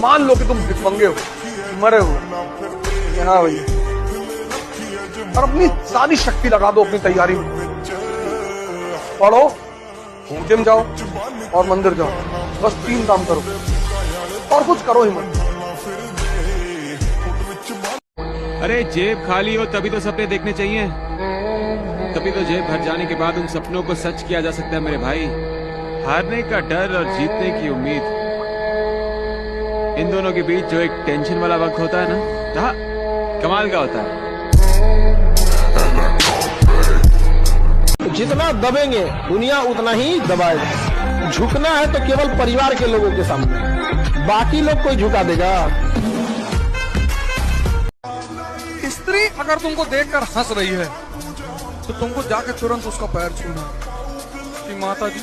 मान लो कि तुम भिखमंगे हो, मरे हो, हाँ भैया, और अपनी सारी शक्ति लगा दो अपनी तैयारी में। पढ़ो, जिम जाओ और मंदिर जाओ, बस 3 काम करो और कुछ करो ही मत। अरे जेब खाली हो तभी तो सपने देखने चाहिए, तभी तो जेब भर जाने के बाद उन सपनों को सच किया जा सकता है मेरे भाई। हारने का डर और जीतने की उम्मीद, इन दोनों के बीच जो एक टेंशन वाला वक्त होता है ना, हाँ, कमाल का होता है। जितना दबेंगे दुनिया उतना ही दबाएगा। झुकना है तो केवल परिवार के लोगों के सामने, बाकी लोग कोई झुका देगा। स्त्री अगर तुमको देखकर हंस रही है तो तुमको जाकर तुरंत उसका पैर छूना कि माता जी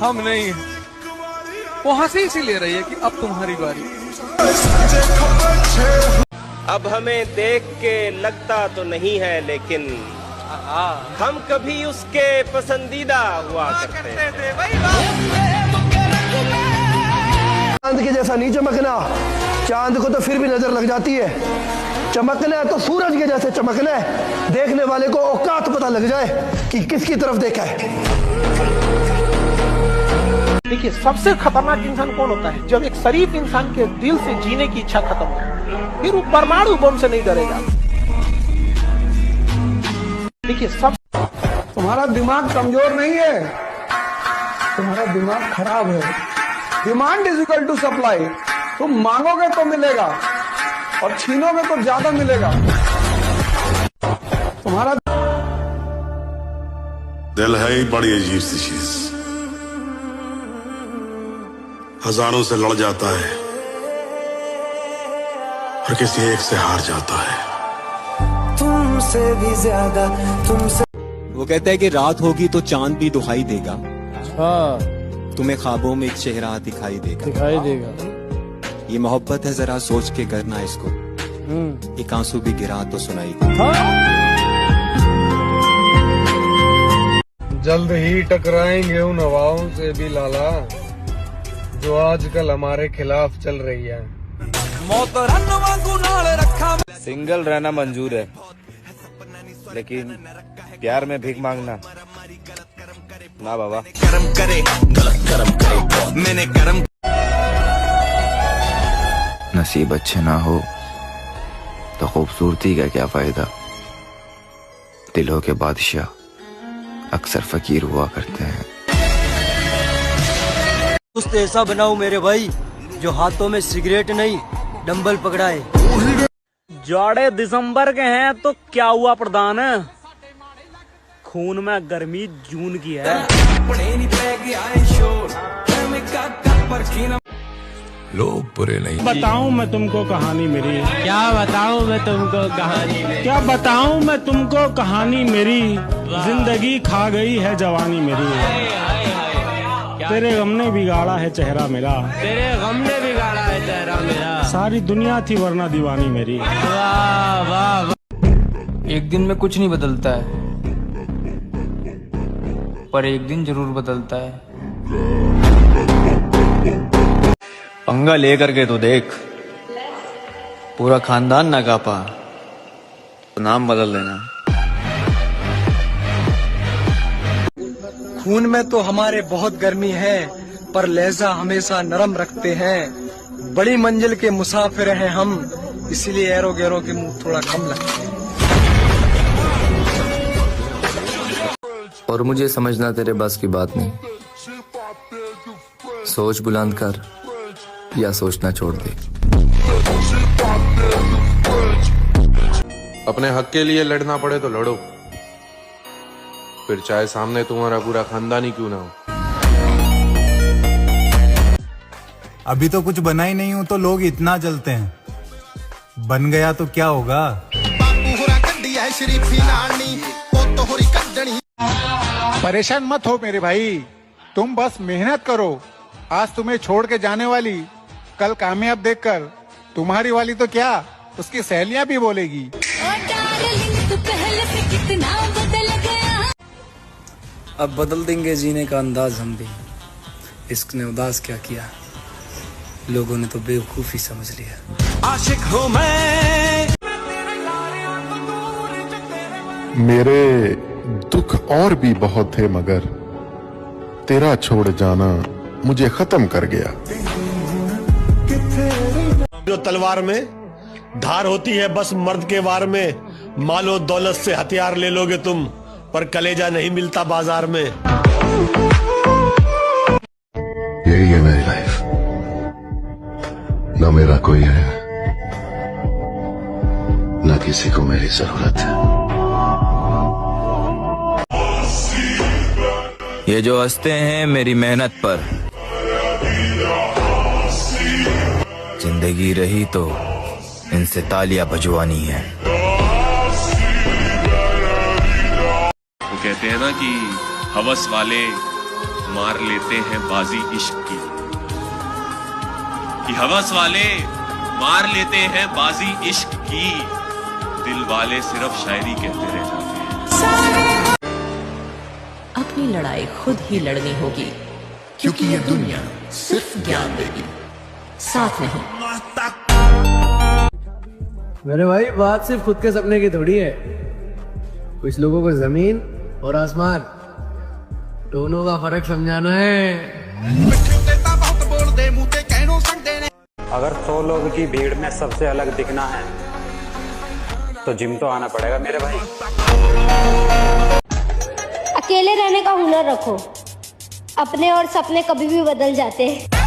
हम नहीं हैं। वो हंसी इसीलिए रही है कि अब तुम्हारी बारी। अब हमें देख के लगता तो नहीं है, लेकिन हम कभी उसके पसंदीदा हुआ करते थे। चांद के जैसा नहीं चमकना, चांद को तो फिर भी नजर लग जाती है। चमकना है तो सूरज के जैसे चमकना है, देखने वाले को औकात पता लग जाए कि किसकी तरफ देखा है। देखिए, सबसे खतरनाक इंसान कौन होता है? जब एक शरीफ इंसान के दिल से जीने की इच्छा खत्म हो, फिर वो परमाणु बम से नहीं डरेगा। देखिए, सब तुम्हारा दिमाग कमजोर नहीं है, तुम्हारा दिमाग खराब है। Demand is equal to supply. तुम मांगोगे तो मिलेगा और छीनोगे तो ज्यादा मिलेगा। तुम्हारा दिल है ही बड़ी अजीब सी चीज, हजारों से लड़ जाता है और किसी एक से हार जाता है। तुमसे भी ज्यादा तुमसे। वो कहता है कि रात होगी तो चांद भी दुहाई देगा। हाँ, तुम्हें ख्वाबों में एक चेहरा दिखाई देगा। ये मोहब्बत है, जरा सोच के करना इसको। एक आंसू भी गिरा तो सुनाई देगा। जल्द ही टकराएंगे उन हवाओं से भी लाला, जो आजकल हमारे खिलाफ चल रही है। सिंगल रहना मंजूर है, लेकिन प्यार में भीख मांगना ना बाबा। नसीब अच्छे ना हो तो खूबसूरती का क्या फायदा। दिलों के बादशाह अक्सर फकीर हुआ करते हैं। दोस्त ऐसा बनाओ मेरे भाई जो हाथों में सिगरेट नहीं डंबल पकड़ाए। जाड़े दिसंबर के हैं तो क्या हुआ प्रधान, खून में गर्मी जून की है। लोग बुरे नहीं। बताऊं मैं तुमको कहानी मेरी, क्या बताऊं मैं तुमको कहानी, क्या बताऊं मैं तुमको कहानी मेरी। जिंदगी खा गई है जवानी मेरी। तेरे गम ने बिगाड़ा है चेहरा मेरा, तेरे गम ने बिगाड़ा है चेहरा मेरा। सारी दुनिया थी वरना दीवानी मेरी। वाह वाह वाह। एक दिन में कुछ नहीं बदलता है, पर एक दिन जरूर बदलता है। पंगा लेकर के तो देख, पूरा खानदान ना कापा तो नाम बदल देना। खून में तो हमारे बहुत गर्मी है, पर लहजा हमेशा नरम रखते हैं। बड़ी मंजिल के मुसाफिर हैं हम, इसीलिए एरो गैरो के मुंह थोड़ा कम लगते हैं। और मुझे समझना तेरे बस की बात नहीं। सोच बुलंद कर या सोचना छोड़ दे। अपने हक के लिए लड़ना पड़े तो लड़ो, फिर चाहे सामने तुम्हारा पूरा खानदान ही क्यों ना हो। अभी तो कुछ बना ही नहीं हूं तो लोग इतना जलते हैं, बन गया तो क्या होगा। परेशान मत हो मेरे भाई, तुम बस मेहनत करो। आज तुम्हें छोड़ के जाने वाली कल कामयाब देखकर तुम्हारी वाली तो क्या, उसकी सहेलियां भी बोलेगी। अब बदल देंगे जीने का अंदाज हम भी, इश्क ने उदास क्या किया। लोगों ने तो बेवकूफी समझ लिया। आशिक हूँ मैं। मेरे दुख और भी बहुत थे मगर तेरा छोड़ जाना मुझे खत्म कर गया। जो तलवार में धार होती है बस मर्द के वार में, मालो दौलत से हथियार ले लोगे तुम, पर कलेजा नहीं मिलता बाजार में। यही है मेरी लाइफ, न मेरा कोई है न किसी को मेरी जरूरत है। ये जो हंसते हैं मेरी मेहनत पर, जिंदगी रही तो इनसे तालियां बजवानी है। वो कहते हैं ना कि हवस वाले मार लेते हैं बाजी इश्क की, कि हवस वाले मार लेते हैं बाजी इश्क की, दिल वाले सिर्फ शायरी कहते रह जाते हैं। अपनी लड़ाई खुद ही लड़नी होगी, क्योंकि ये दुनिया सिर्फ ज्ञान देगी, साथ नहीं। मेरे भाई बात सिर्फ खुद के सपने की थोड़ी है, कुछ लोगों को जमीन और आसमान दोनों का फर्क समझाना है। अगर 100 लोगों की भीड़ में सबसे अलग दिखना है तो जिम तो आना पड़ेगा मेरे भाई। अकेले रहने का हुनर रखो, अपने और सपने कभी भी बदल जाते हैं।